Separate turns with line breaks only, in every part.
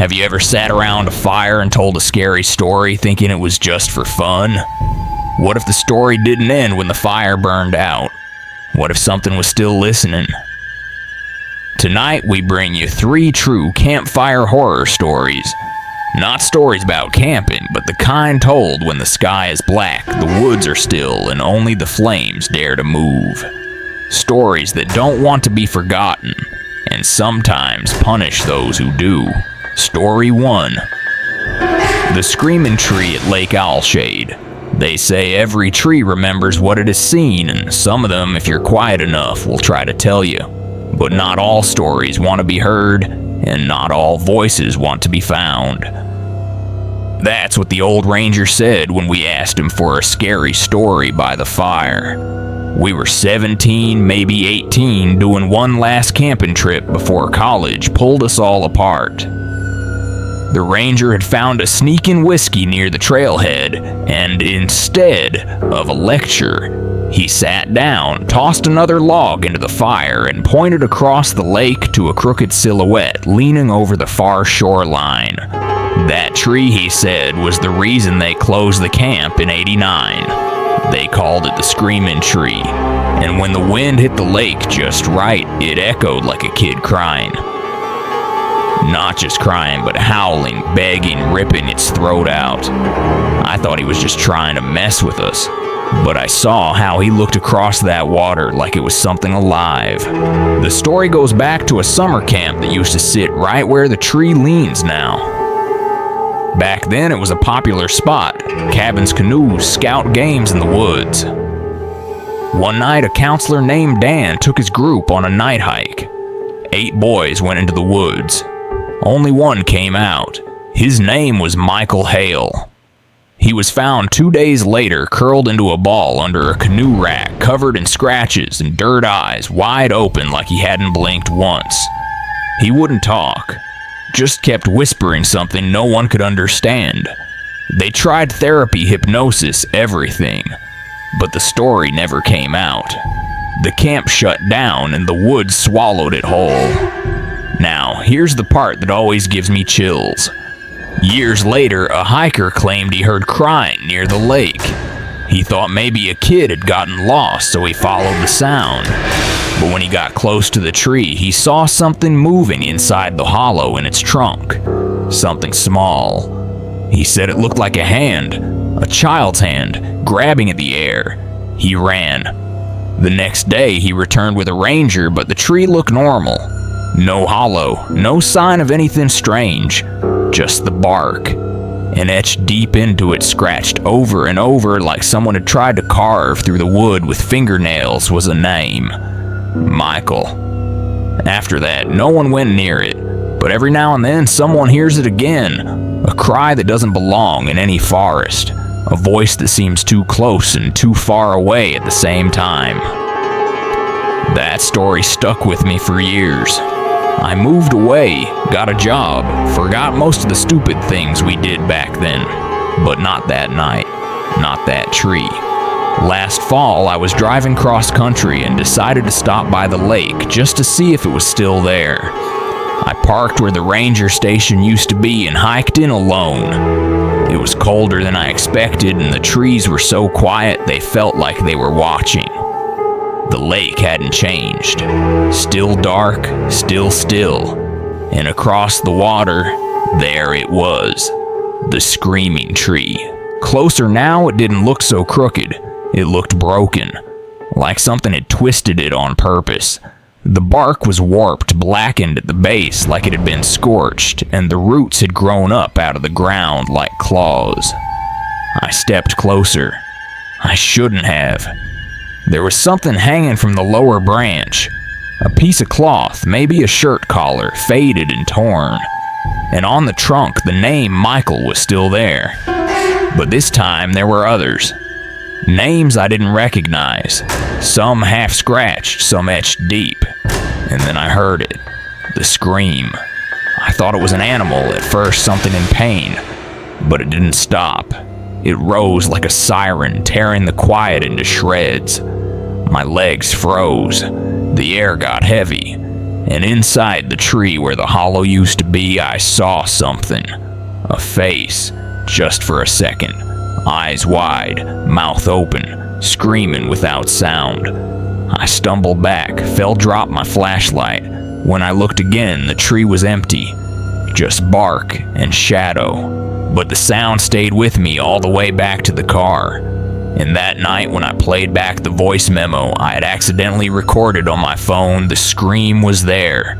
Have you ever sat around a fire and told a scary story thinking it was just for fun? What if the story didn't end when the fire burned out? What if something was still listening? Tonight we bring you 3 true campfire horror stories. Not stories about camping, but the kind told when the sky is black, the woods are still, and only the flames dare to move. Stories that don't want to be forgotten, and sometimes punish those who do. Story 1. The Screaming Tree at Lake Owlshade. They say every tree remembers what it has seen, and some of them, if you're quiet enough, will try to tell you. But not all stories want to be heard, and not all voices want to be found. That's what the old ranger said when we asked him for a scary story by the fire. We were 17, maybe 18, doing one last camping trip before college pulled us all apart. The ranger had found a sneaking whiskey near the trailhead, and instead of a lecture, he sat down, tossed another log into the fire, and pointed across the lake to a crooked silhouette leaning over the far shoreline. That tree, he said, was the reason they closed the camp in '89. They called it the Screaming Tree, and when the wind hit the lake just right, it echoed like a kid crying. Not just crying, but howling, begging, ripping its throat out. I thought he was just trying to mess with us, but I saw how he looked across that water like it was something alive. The story goes back to a summer camp that used to sit right where the tree leans now. Back then, it was a popular spot. Cabins, canoes, scout games in the woods. One night, a counselor named Dan took his group on a night hike. 8 boys went into the woods. Only one came out. His name was Michael Hale. He was found 2 days later curled into a ball under a canoe rack covered in scratches and dirt eyes wide open like he hadn't blinked once. He wouldn't talk, just kept whispering something no one could understand. They tried therapy, hypnosis, everything, but the story never came out. The camp shut down and the woods swallowed it whole. Now, here's the part that always gives me chills. Years later, a hiker claimed he heard crying near the lake. He thought maybe a kid had gotten lost, so he followed the sound. But when he got close to the tree, he saw something moving inside the hollow in its trunk. Something small. He said it looked like a hand, a child's hand, grabbing at the air. He ran. The next day, he returned with a ranger, but the tree looked normal. No hollow, no sign of anything strange, just the bark. And etched deep into it, scratched over and over like someone had tried to carve through the wood with fingernails, was a name. Michael. After that, no one went near it, but every now and then someone hears it again, a cry that doesn't belong in any forest, a voice that seems too close and too far away at the same time. That story stuck with me for years. I moved away, got a job, forgot most of the stupid things we did back then. But not that night, not that tree. Last fall, I was driving cross country and decided to stop by the lake just to see if it was still there. I parked where the ranger station used to be and hiked in alone. It was colder than I expected, and the trees were so quiet they felt like they were watching. The lake hadn't changed. Still dark, still still. And across the water, there it was. The Screaming Tree. Closer now, it didn't look so crooked. It looked broken, like something had twisted it on purpose. The bark was warped, blackened at the base like it had been scorched, and the roots had grown up out of the ground like claws. I stepped closer. I shouldn't have. There was something hanging from the lower branch. A piece of cloth, maybe a shirt collar, faded and torn. And on the trunk, the name Michael was still there. But this time, there were others. Names I didn't recognize. Some half-scratched, some etched deep. And then I heard it. The scream. I thought it was an animal at first, something in pain. But it didn't stop. It rose like a siren, tearing the quiet into shreds. My legs froze. The air got heavy. and inside the tree where the hollow used to be, I saw something. A face, just for a second. Eyes wide, mouth open, screaming without sound. I stumbled back, drop my flashlight. When I looked again, the tree was empty. Just bark and shadow. But the sound stayed with me all the way back to the car. And that night when I played back the voice memo I had accidentally recorded on my phone, the scream was there.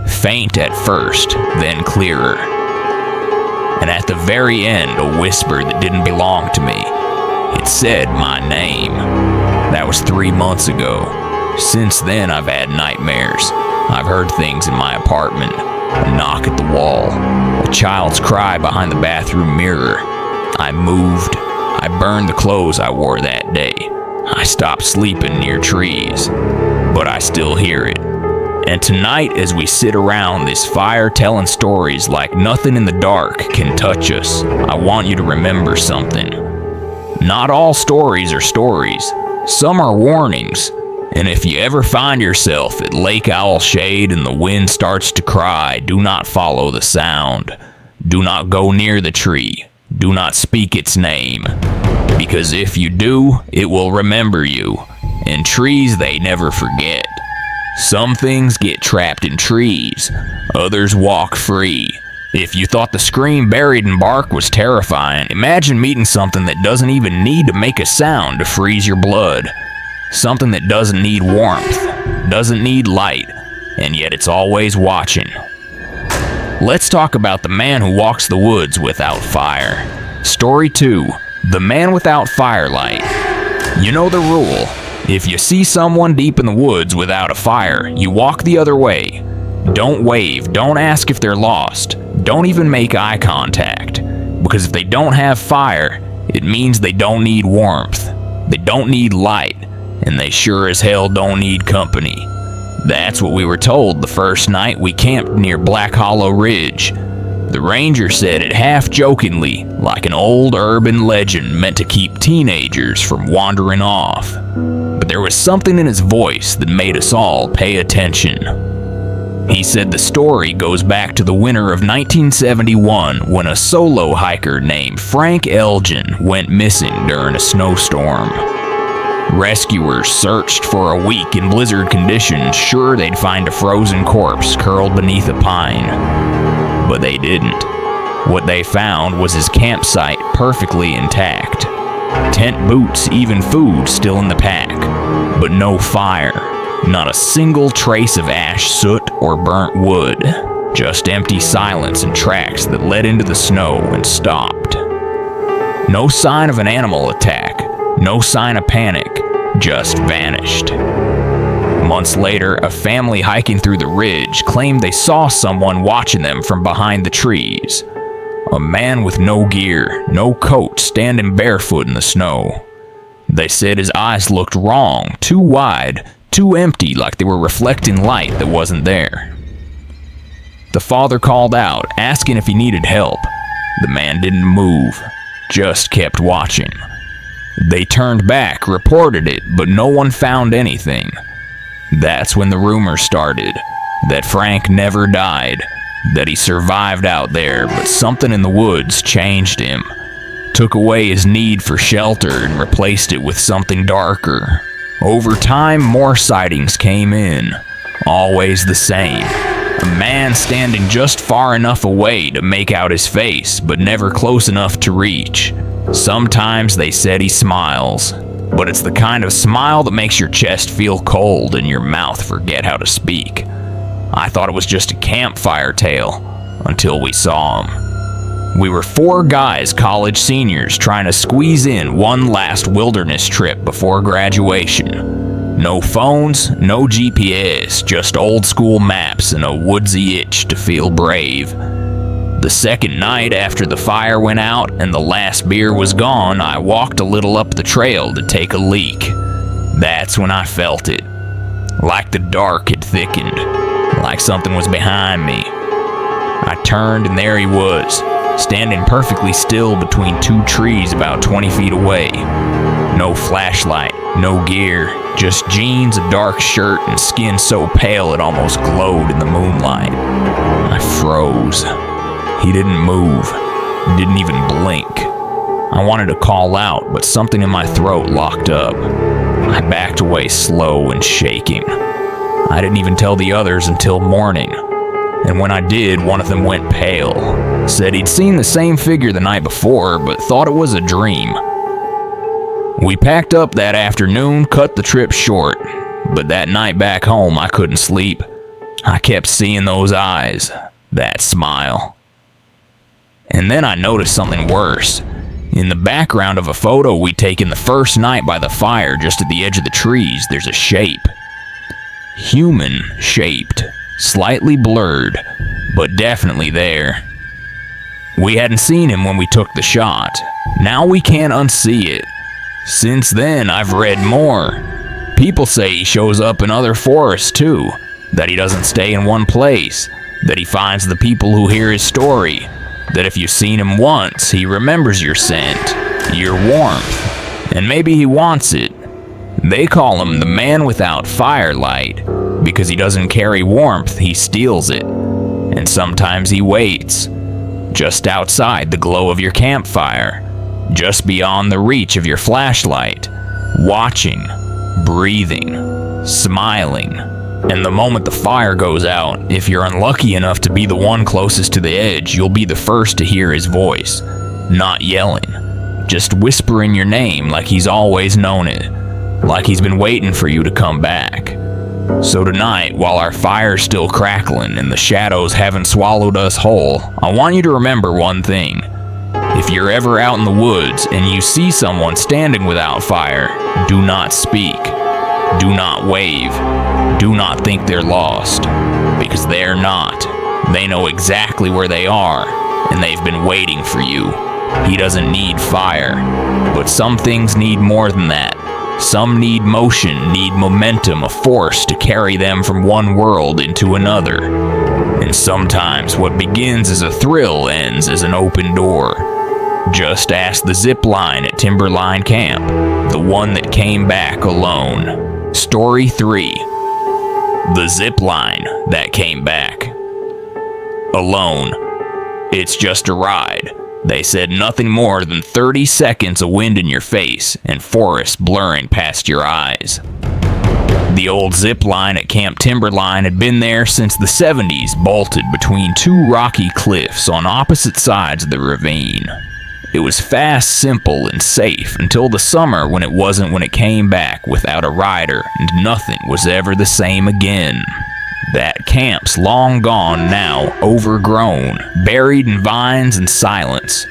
Faint at first, then clearer. And at the very end, a whisper that didn't belong to me. It said my name. That was 3 months ago. Since then, I've had nightmares. I've heard things in my apartment. A knock at the wall. A child's cry behind the bathroom mirror. I moved. I burned the clothes I wore that day. I stopped sleeping near trees. But I still hear it. And tonight, as we sit around this fire telling stories like nothing in the dark can touch us, I want you to remember something. Not all stories are stories. Some are warnings. And if you ever find yourself at Lake Owlshade and the wind starts to cry, do not follow the sound. Do not go near the tree. Do not speak its name. Because if you do, it will remember you. And trees, they never forget. Some things get trapped in trees. Others walk free. If you thought the scream buried in bark was terrifying, imagine meeting something that doesn't even need to make a sound to freeze your blood. Something that doesn't need warmth, doesn't need light, and yet it's always watching. Let's talk about the man who walks the woods without fire. Story 2, The Man Without Firelight. You know the rule. If you see someone deep in the woods without a fire, you walk the other way. Don't wave, don't ask if they're lost, don't even make eye contact. Because if they don't have fire, it means they don't need warmth, they don't need light, and they sure as hell don't need company. That's what we were told the first night we camped near Black Hollow Ridge. The ranger said it half jokingly, like an old urban legend meant to keep teenagers from wandering off. But there was something in his voice that made us all pay attention. He said the story goes back to the winter of 1971 when a solo hiker named Frank Elgin went missing during a snowstorm. Rescuers searched for a week in blizzard conditions, sure they'd find a frozen corpse curled beneath a pine. But they didn't. What they found was his campsite perfectly intact. Tent, boots, even food still in the pack. But no fire. Not a single trace of ash, soot, or burnt wood. Just empty silence and tracks that led into the snow and stopped. No sign of an animal attack. No sign of panic. Just vanished. Months later, a family hiking through the ridge claimed they saw someone watching them from behind the trees. A man with no gear, no coat, standing barefoot in the snow. They said his eyes looked wrong, too wide, too empty, like they were reflecting light that wasn't there. The father called out, asking if he needed help. The man didn't move, just kept watching. They turned back, reported it, but no one found anything. That's when the rumor started, that Frank never died, that he survived out there, but something in the woods changed him, took away his need for shelter and replaced it with something darker. Over time, more sightings came in, always the same. A man standing just far enough away to make out his face, but never close enough to reach. Sometimes they said he smiles, but it's the kind of smile that makes your chest feel cold and your mouth forget how to speak. I thought it was just a campfire tale, until we saw him. We were 4 guys, college seniors, trying to squeeze in one last wilderness trip before graduation. No phones, no GPS, just old school maps and a woodsy itch to feel brave. The second night after the fire went out and the last beer was gone, I walked a little up the trail to take a leak. That's when I felt it. Like the dark had thickened, like something was behind me. I turned and there he was, standing perfectly still between 2 trees about 20 feet away. No flashlight, No gear, just jeans, a dark shirt, and skin so pale it almost glowed in the moonlight. I froze. He didn't move, didn't even blink. I wanted to call out, but something in my throat locked up. I backed away slow and shaking. I didn't even tell the others until morning. And when I did, one of them went pale. Said he'd seen the same figure the night before, but thought it was a dream. We packed up that afternoon, cut the trip short. But that night back home, I couldn't sleep. I kept seeing those eyes, that smile. And then I noticed something worse. In the background of a photo we'd taken the first night by the fire, just at the edge of the trees, there's a shape. Human-shaped, slightly blurred, but definitely there. We hadn't seen him when we took the shot. Now we can't unsee it. Since then, I've read more. People say he shows up in other forests too, that he doesn't stay in one place, that he finds the people who hear his story, that if you've seen him once, he remembers your scent, your warmth, and maybe he wants it. They call him the man without firelight, because he doesn't carry warmth, he steals it. And sometimes he waits, just outside the glow of your campfire, just beyond the reach of your flashlight, watching, breathing, smiling. And the moment the fire goes out, if you're unlucky enough to be the one closest to the edge, you'll be the first to hear his voice. Not yelling, just whispering your name like he's always known it, like he's been waiting for you to come back. So tonight, while our fire's still crackling and the shadows haven't swallowed us whole, I want you to remember one thing. If you're ever out in the woods and you see someone standing without fire, do not speak. Do not wave. Do not think they're lost, because they're not. They know exactly where they are, and they've been waiting for you. He doesn't need fire, but some things need more than that. Some need motion, need momentum, a force to carry them from one world into another. And sometimes what begins as a thrill ends as an open door. Just ask the Zipline at Timberline Camp, the one that came back alone. Story 3. The Zipline that came back alone. It's just a ride. They said nothing more than 30 seconds of wind in your face and forest blurring past your eyes. The old zipline at Camp Timberline had been there since the 70s, bolted between two rocky cliffs on opposite sides of the ravine. It was fast, simple, and safe until the summer when it wasn't, when it came back without a rider, and nothing was ever the same again. That camp's long gone now, overgrown, buried in vines and silence.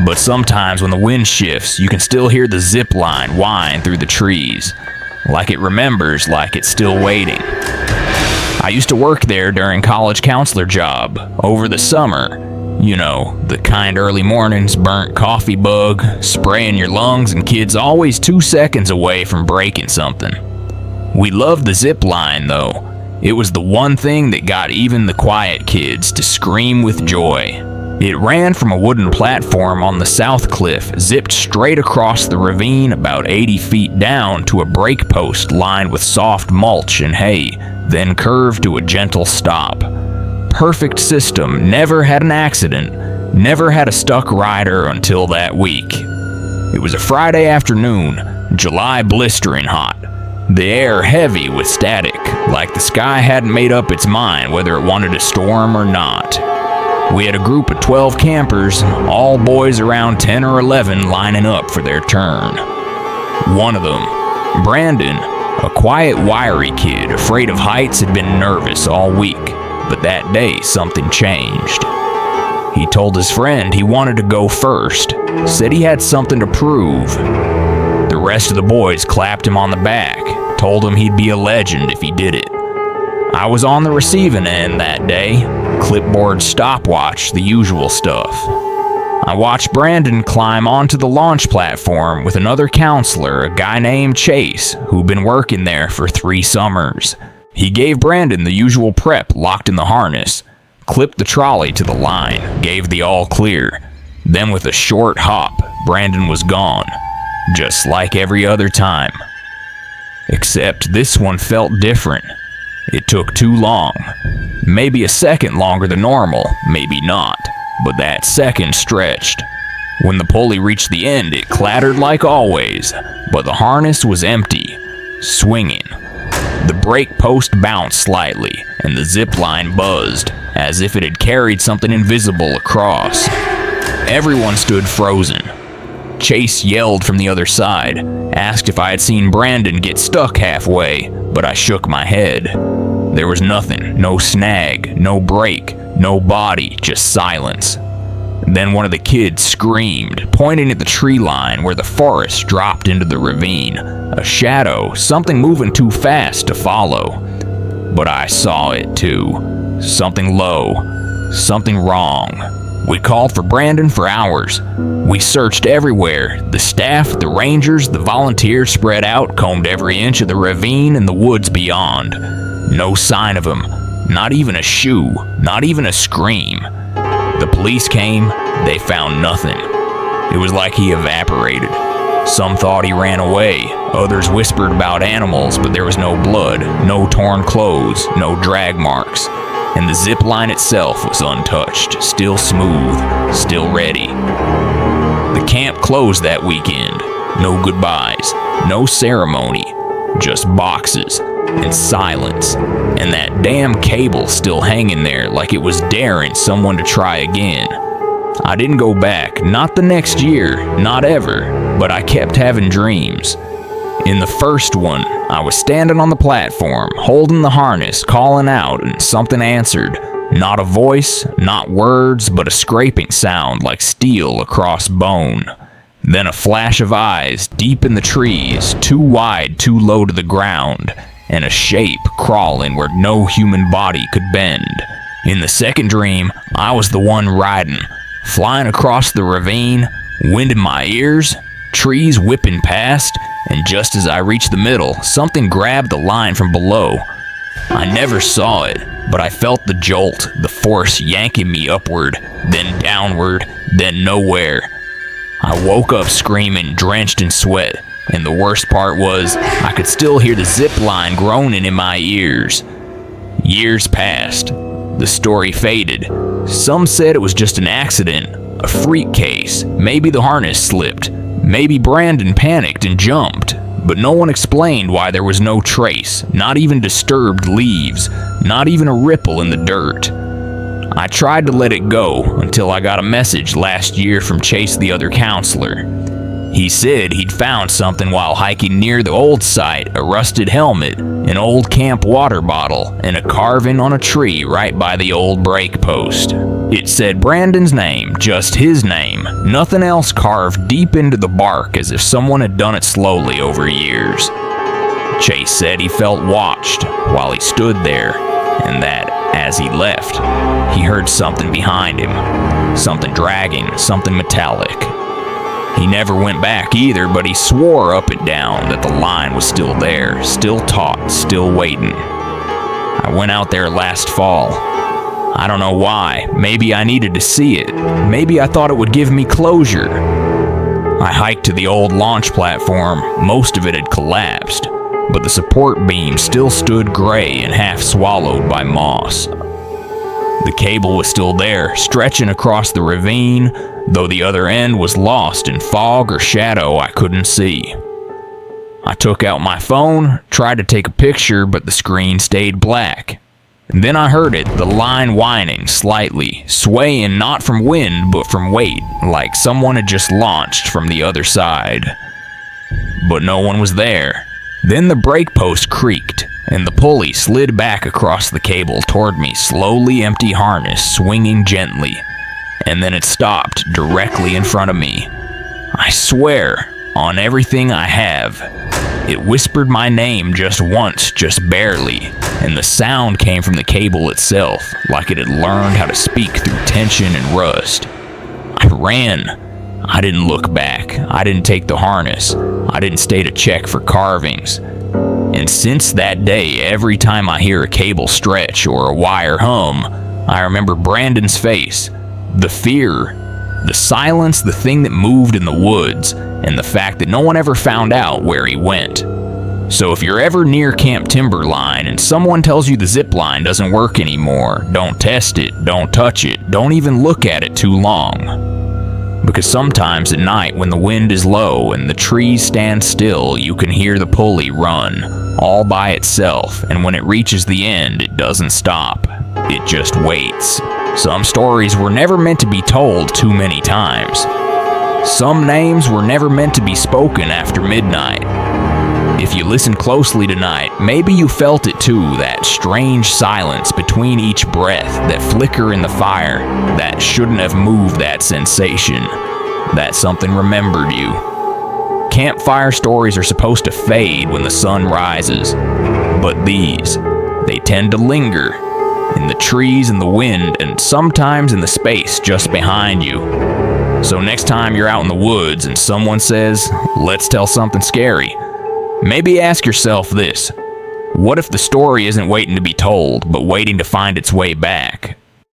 But sometimes when the wind shifts, you can still hear the zip line whine through the trees, like it remembers, like it's still waiting. I used to work there during college counselor job, over the summer. You know, the kind early mornings, burnt coffee bug, spraying your lungs, and kids always 2 seconds away from breaking something. We loved the zip line though. It was the one thing that got even the quiet kids to scream with joy. It ran from a wooden platform on the south cliff, zipped straight across the ravine about 80 feet down to a break post lined with soft mulch and hay, then curved to a gentle stop. Perfect system, never had an accident, never had a stuck rider until that week. It was a Friday afternoon, July blistering hot. The air heavy with static, like the sky hadn't made up its mind whether it wanted a storm or not. We had a group of 12 campers, all boys around 10 or 11 lining up for their turn. One of them, Brandon, a quiet, wiry kid, afraid of heights, had been nervous all week, but that day something changed. He told his friend he wanted to go first, said he had something to prove. The rest of the boys clapped him on the back, told him he'd be a legend if he did it. I was on the receiving end that day, clipboard, stopwatch, the usual stuff. I watched Brandon climb onto the launch platform with another counselor, a guy named Chase, who'd been working there for 3 summers. He gave Brandon the usual prep locked in the harness, clipped the trolley to the line, gave the all clear. Then with a short hop, Brandon was gone, just like every other time. Except this one felt different. It took too long. Maybe a second longer than normal, maybe not, but that second stretched. When the pulley reached the end, it clattered like always, but the harness was empty, swinging. The brake post bounced slightly, and the zipline buzzed, as if it had carried something invisible across. Everyone stood frozen. Chase yelled from the other side, asked if I had seen Brandon get stuck halfway, but I shook my head. There was nothing, no snag, no brake, no body, just silence. Then one of the kids screamed, pointing at the tree line where the forest dropped into the ravine. A shadow, something moving too fast to follow. But I saw it too. Something low, something wrong. We called for Brandon for hours. We searched everywhere. The staff, the rangers, the volunteers spread out, combed every inch of the ravine and the woods beyond. No sign of him. Not even a shoe. Not even a scream. The police came. They found nothing. It was like he evaporated. Some thought he ran away. Others whispered about animals, but there was no blood, no torn clothes, no drag marks. And the zip line itself was untouched, still smooth, still ready. The camp closed that weekend. No goodbyes, no ceremony, just boxes and silence, and that damn cable still hanging there like it was daring someone to try again. I didn't go back, not the next year, not ever, but I kept having dreams. In the first one, I was standing on the platform, holding the harness, calling out, and something answered. Not a voice, not words, but a scraping sound like steel across bone. Then a flash of eyes deep in the trees, too wide, too low to the ground, and a shape crawling where no human body could bend. In the second dream, I was the one riding, flying across the ravine, wind in my ears, trees whipping past, and just as I reached the middle, something grabbed the line from below. I never saw it, but I felt the jolt, the force yanking me upward, then downward, then nowhere. I woke up screaming, drenched in sweat, and the worst part was, I could still hear the zip line groaning in my ears. Years passed. The story faded. Some said it was just an accident, a freak case. Maybe the harness slipped. Maybe Brandon panicked and jumped. But no one explained why there was no trace, not even disturbed leaves, not even a ripple in the dirt. I tried to let it go until I got a message last year from Chase, the other counselor. He said he'd found something while hiking near the old site, a rusted helmet, an old camp water bottle, and a carving on a tree right by the old brake post. It said Brandon's name, just his name, nothing else carved deep into the bark as if someone had done it slowly over years. Chase said he felt watched while he stood there, and that, as he left, he heard something behind him, something dragging, something metallic. He never went back either, but he swore up and down that the line was still there, still taut, still waiting. I went out there last fall. I don't know why. Maybe I needed to see it. Maybe I thought it would give me closure. I hiked to the old launch platform. Most of it had collapsed, but the support beam still stood gray and half swallowed by moss. The cable was still there, stretching across the ravine, though the other end was lost in fog or shadow I couldn't see. I took out my phone, tried to take a picture, but the screen stayed black. Then I heard it, the line whining slightly, swaying not from wind but from weight, like someone had just launched from the other side. But no one was there. Then the brake post creaked, and the pulley slid back across the cable toward me, slowly empty harness swinging gently. And then it stopped directly in front of me. I swear, on everything I have. It whispered my name just once, just barely, and the sound came from the cable itself, like it had learned how to speak through tension and rust. I ran. I didn't look back. I didn't take the harness. I didn't stay to check for carvings. And since that day, every time I hear a cable stretch or a wire hum, I remember Brandon's face. The fear, the silence, the thing that moved in the woods, and the fact that no one ever found out where he went. So if you're ever near Camp Timberline and someone tells you the zipline doesn't work anymore, don't test it, don't touch it, don't even look at it too long. Because sometimes at night when the wind is low and the trees stand still, you can hear the pulley run, all by itself, and when it reaches the end, it doesn't stop. It just waits. Some stories were never meant to be told too many times. Some names were never meant to be spoken after midnight. If you listen closely tonight, maybe you felt it too, that strange silence between each breath, that flicker in the fire, that shouldn't have moved that sensation, that something remembered you. Campfire stories are supposed to fade when the sun rises, but these, they tend to linger in the trees and the wind, and sometimes in the space just behind you. So next time you're out in the woods and someone says, "Let's tell something scary," maybe ask yourself this: what if the story isn't waiting to be told, but waiting to find its way back?